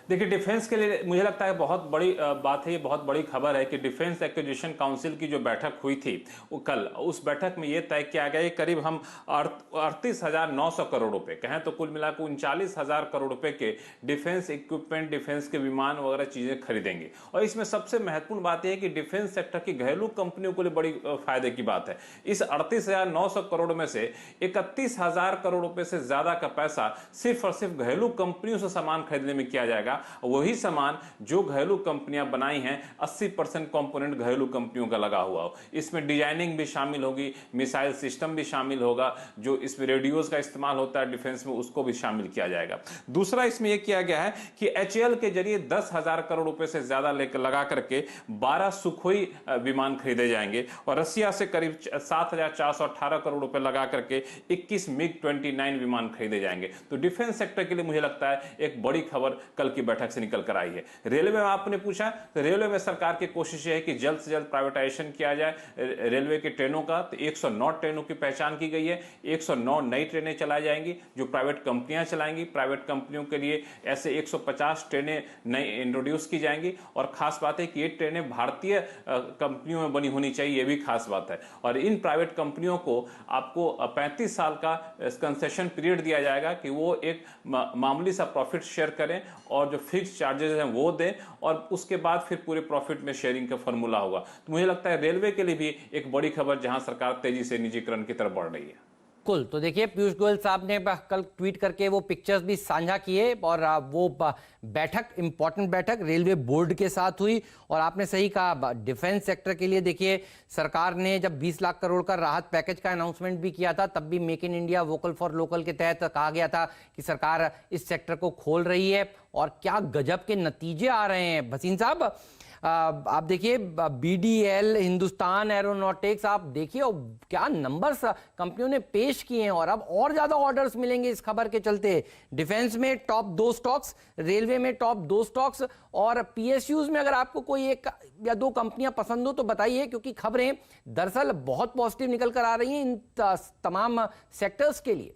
देखिए, डिफेंस के लिए मुझे लगता है बहुत बड़ी बात है, ये बहुत बड़ी खबर है कि डिफेंस एक्विजिशन काउंसिल की जो बैठक हुई थी वो कल, उस बैठक में ये तय किया गया कि करीब हम 38,900 करोड़ रुपए कहें तो कुल मिलाकर 39,000 करोड़ रुपए के डिफेंस इक्विपमेंट, डिफेंस के विमान वगैरह चीजें खरीदेंगे। और इसमें सबसे महत्वपूर्ण बात यह है कि डिफेंस सेक्टर की घरेलू कंपनियों के लिए बड़ी फायदे की बात है। इस 38,900 करोड़ में से 31,000 करोड़ रुपए से ज्यादा का पैसा सिर्फ और सिर्फ घरेलू कंपनियों से सामान खरीदने में किया जाएगा। वही सामान जो घरेलू कंपनियां बनाई हैं, 80% कंपोनेंट घरेलू कंपनियों का लगा हुआ हो। इसमें डिजाइनिंग भी शामिल होगी, मिसाइल सिस्टम भी शामिल होगा, जो इसमें रेडियोज का इस्तेमाल होता है डिफेंस में, उसको भी शामिल किया जाएगा। दूसरा इसमें यह किया गया है कि एचएएल के जरिए 10,000 करोड़ रुपए से ज्यादा लेकर लगा करके 12 सुखोई विमान खरीदे जाएंगे और रसिया से करीब 7,418 करोड़ रुपए लगा करके 21 मिग-29 विमान खरीदे जाएंगे। तो डिफेंस सेक्टर के लिए मुझे लगता है एक बड़ी खबर कल की बैठक से निकल कर आई है। रेलवे में आपने पूछा, तो रेलवे में सरकार की कोशिश है कि जल्द से जल्द प्राइवेटाइजेशन किया जाए रेलवे के ट्रेनों का। तो 109 ट्रेनों की पहचान की गई है, 109 नई ट्रेनें चलाई जाएंगी जो प्राइवेट कंपनियां चलाएंगी। प्राइवेट कंपनियों के लिए ऐसे 150 ट्रेनें नई इंट्रोड्यूस की जाएंगी और खास बात है कि ये ट्रेनें भारतीय कंपनियों में बनी होनी चाहिए, ये भी खास बात है। और इन प्राइवेट कंपनियों को आपको 35 साल का कंसेशन पीरियड दिया जाएगा कि वो एक मामूली सा प्रॉफिट शेयर करें और जो फिक्स चार्जेस हैं वो दें और उसके बाद फिर पूरे प्रॉफिट में शेयरिंग का फॉर्मूला होगा। तो मुझे लगता है रेलवे के लिए भी एक बड़ी खबर, जहां सरकार तेजी से निजीकरण की तरफ बढ़ रही है। कुल तो देखिए, पीयूष गोयल साहब ने कल ट्वीट करके वो पिक्चर्स भी साझा किए और वो बैठक, इंपॉर्टेंट बैठक रेलवे बोर्ड के साथ हुई। और आपने सही कहा, डिफेंस सेक्टर के लिए देखिए, सरकार ने जब 20 लाख करोड़ का राहत पैकेज का अनाउंसमेंट भी किया था, तब भी make in India vocal for local के तहत कहा गया था कि सरकार इस सेक्टर को खोल रही है और क्या गजब के नतीजे आ रहे हैं। भसीन साहब, आप देखिए, बीडीएल, हिंदुस्तान एरोनॉटिक्स, आप देखिए क्या नंबर्स कंपनियों ने पेश किए हैं और अब और ज्यादा ऑर्डर्स मिलेंगे इस खबर के चलते। डिफेंस में टॉप 2 स्टॉक्स, रेलवे में टॉप 2 स्टॉक्स और पीएसयूज में अगर आपको कोई एक या 2 कंपनियां पसंद हो तो बताइए, क्योंकि खबरें दरअसल बहुत पॉजिटिव निकल कर आ रही हैं इन तमाम सेक्टर्स के लिए।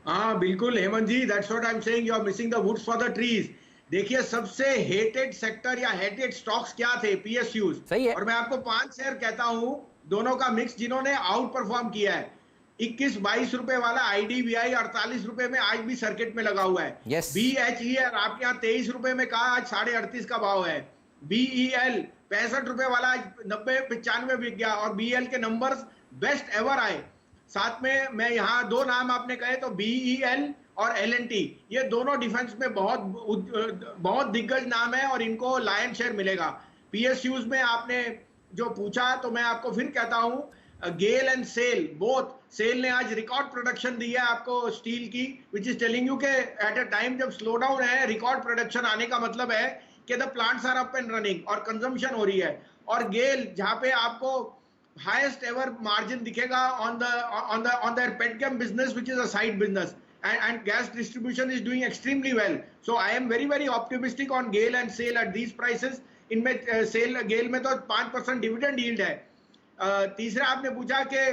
हाँ बिल्कुल Hemant ji, that's what I am saying, you are missing the woods for the trees. देखिए, सबसे हेटेड सेक्टर या हेटेड स्टॉक्स क्या थे? पीएसयूज। सही है। और मैं आपको 5 शेयर कहता हूं, दोनों का मिक्स, जिन्होंने आउट परफॉर्म किया है। 21-22 रुपए वाला आईडीबीआई 48 रुपए में आज भी सर्किट में लगा हुआ है। बीएचईएल आपके यहाँ 23 रुपए में कहा, आज 38.5 का भाव है। बीईएल 65 रुपए वाला आज 90-95 बिक गया और बीएल के नंबर्स बेस्ट एवर आए। साथ में मैं यहाँ 2 नाम आपने कहे तो बीईएल और एलएनटी, ये दोनों डिफेंस में बहुत दिग्गज नाम है और इनको लायन शेयर मिलेगा। पीएसयूज में आपने जो पूछा तो मैं आपको फिर कहता हूं, गेल एंड सेल बोथ। सेल ने आज रिकॉर्ड प्रोडक्शन दी है आपको स्टील की, विच इज टेलिंग यू के एट अ टाइम जब स्लो डाउन है, रिकॉर्ड प्रोडक्शन आने का मतलब है कि the plants are up and running और कंजम्पशन हो रही है। और गेल, जहां पे आपको हाईएस्ट एवर मार्जिन दिखेगा on the petchem business, which is a side business, and gas distribution is doing extremely well. So I am very optimistic on GAIL and SAIL at these prices. इनमें cell गेल में तो 5% dividend yield है। तीसरा आपने पूछा कि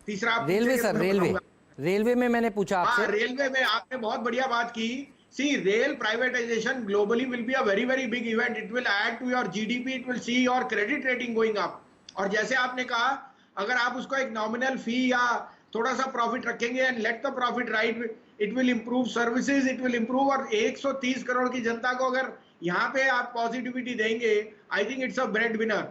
तीसरा आप रेलवे सर, रेलवे में मैंने पूछा आपसे। रेलवे में आपने बहुत बढ़िया बात की। See, rail privatization globally will be a very big event. It will add to your GDP. It will see your credit rating going up. और जैसे आपने कहा, अगर आप उसको एक नॉमिनल फी या थोड़ा सा प्रॉफिट रखेंगे and let the profit right, it will improve services, it will improve. और 130 करोड़ की जनता को अगर यहाँ पे आप पॉजिटिविटी देंगे, I think it's a bread winner.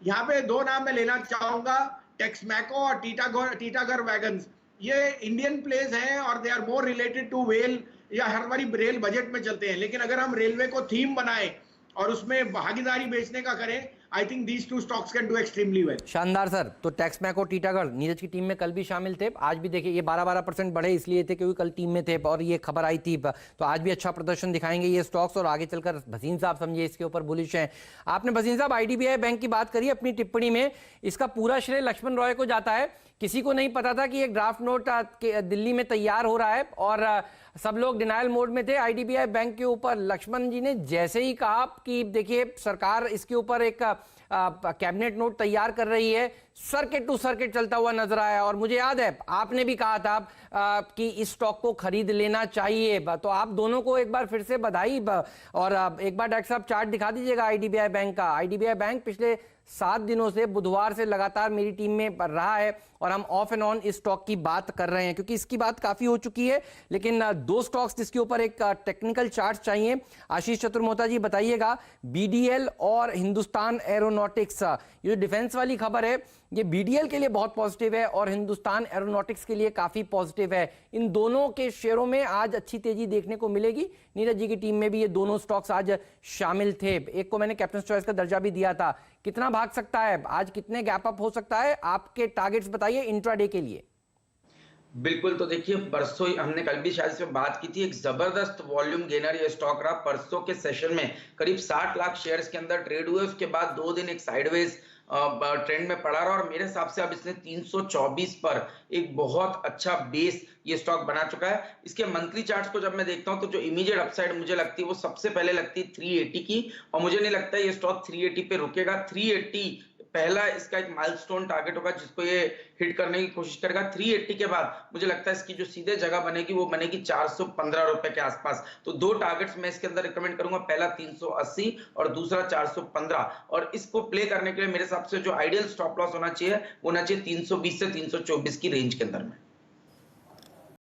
यहाँ पे 2 नाम मैं लेना चाहूंगा, टेक्समैको और टीटागर वैगन्स। ये इंडियन प्लेस हैं और they are more related to rail, या हर बारी रेल बजट में चलते हैं। लेकिन अगर हम रेलवे को थीम बनाएं और उसमें भागीदारी बेचने का करें, I think these 2 stocks can do extremely well. शानदार सर। तो टेक्समैको, टीटागढ़ नीरज की टीम में कल भी शामिल थे, आज भी देखिए ये 12% बढ़े इसलिए थे क्योंकि कल टीम में थे और ये खबर आई थी। तो आज भी अच्छा प्रदर्शन दिखाएंगे ये स्टॉक्स और आगे चलकर भसीन साहब समझिए इसके ऊपर बुलिश हैं। आपने भसीन साहब आईडीबीआई बैंक की बात करी अपनी टिप्पणी में, इसका पूरा श्रेय लक्ष्मण रॉय को जाता है। किसी को नहीं पता था कि एक ड्राफ्ट नोट दिल्ली में तैयार हो रहा है और सब लोग डिनायल मोड में थे आईडीबीआई बैंक के ऊपर। लक्ष्मण जी ने जैसे ही कहा कि देखिए सरकार इसके ऊपर एक कैबिनेट नोट तैयार कर रही है, सर्किट टू सर्किट चलता हुआ नजर आया। और मुझे याद है आपने भी कहा था कि इस स्टॉक को खरीद लेना चाहिए। तो आप दोनों को एक बार फिर से बधाई। और एक बार डॉक्टर साहब चार्ट दिखा दीजिएगा आईडीबीआई बैंक का। आईडीबीआई बैंक पिछले 7 दिनों से बुधवार से लगातार मेरी टीम में रहा है और हम ऑफ एंड ऑन इस स्टॉक की बात कर रहे हैं क्योंकि इसकी बात काफी हो चुकी है। लेकिन 2 स्टॉक्स जिसके ऊपर एक टेक्निकल चार्ट चाहिए, आशीष चतुर्मोहता जी बताइएगा। बीडीएल और हिंदुस्तान एरोनॉटिक्स, ये जो डिफेंस वाली खबर है ये बीडीएल के लिए बहुत पॉजिटिव है और हिंदुस्तान एरोनॉटिक्स के लिए काफी पॉजिटिव है। इन दोनों के शेयरों में आज अच्छी तेजी देखने को मिलेगी। नीरज जी की टीम में भी ये दोनों स्टॉक्स आज शामिल थे। एक को मैंने कैप्टन चॉइस का दर्जा भी दिया था। कितना भाग सकता है आज, कितने गैप अप हो सकता है, आपके टारगेट्स बताइए इंट्राडे के लिए। बिल्कुल, तो देखिए परसों हमने कल भी शायद इसमें बात की थी, एक जबरदस्त वॉल्यूम गेनर ये स्टॉक रहा। परसों के सेशन में करीब 60 लाख शेयर्स के अंदर ट्रेड हुए। उसके बाद 2 दिन एक साइडवेज ट्रेंड में पड़ा रहा और मेरे हिसाब से अब इसने 324 पर एक बहुत अच्छा बेस ये स्टॉक बना चुका है। इसके मंथली चार्ट्स को जब मैं देखता हूं तो जो इमीडिएट अपसाइड मुझे लगती है वो सबसे पहले लगती है 380 की, और मुझे नहीं लगता ये स्टॉक 380 पे रुकेगा। 380 पहला इसका एक माइलस्टोन टारगेट होगा जिसको ये हिट करने की कोशिश करेगा। 380 के बाद मुझे लगता है इसकी जो सीधे जगह बनेगी वो बनेगी 415 रुपए के आसपास। तो 2 टारगेट्स मैं इसके अंदर रिकमेंड करूंगा, पहला 380 और दूसरा 415। और इसको प्ले करने के लिए मेरे हिसाब से जो आइडियल स्टॉप लॉस होना चाहिए वो होना चाहिए 320 से 324 की रेंज के अंदर में।